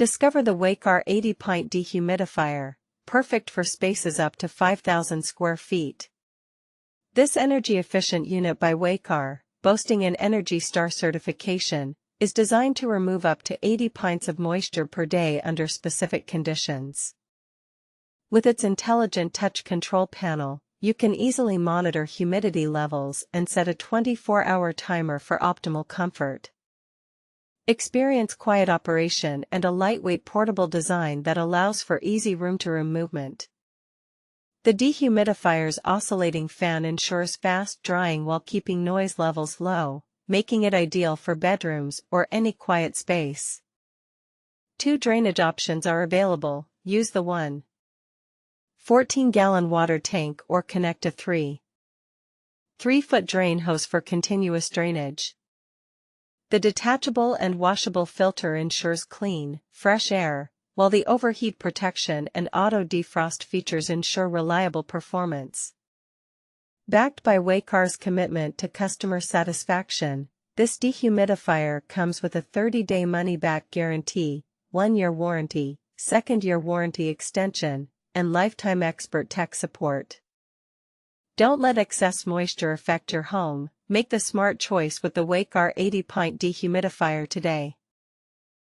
Discover the Waykar 80-Pint Dehumidifier, perfect for spaces up to 5,000 square feet. This energy-efficient unit by Waykar, boasting an Energy Star certification, is designed to remove up to 80 pints of moisture per day under specific conditions. With its intelligent touch control panel, you can easily monitor humidity levels and set a 24-hour timer for optimal comfort. Experience quiet operation and a lightweight portable design that allows for easy room-to-room movement. The dehumidifier's oscillating fan ensures fast drying while keeping noise levels low, making it ideal for bedrooms or any quiet space. 2 drainage options are available. Use the 14-gallon water tank or connect a 3-foot drain hose for continuous drainage. The detachable and washable filter ensures clean, fresh air, while the overheat protection and auto defrost features ensure reliable performance. Backed by Waykar's commitment to customer satisfaction, this dehumidifier comes with a 30-day money-back guarantee, 1-year warranty, 2nd-year warranty extension, and lifetime expert tech support. Don't let excess moisture affect your home. Make the smart choice with the Waykar 80-Pint Dehumidifier today.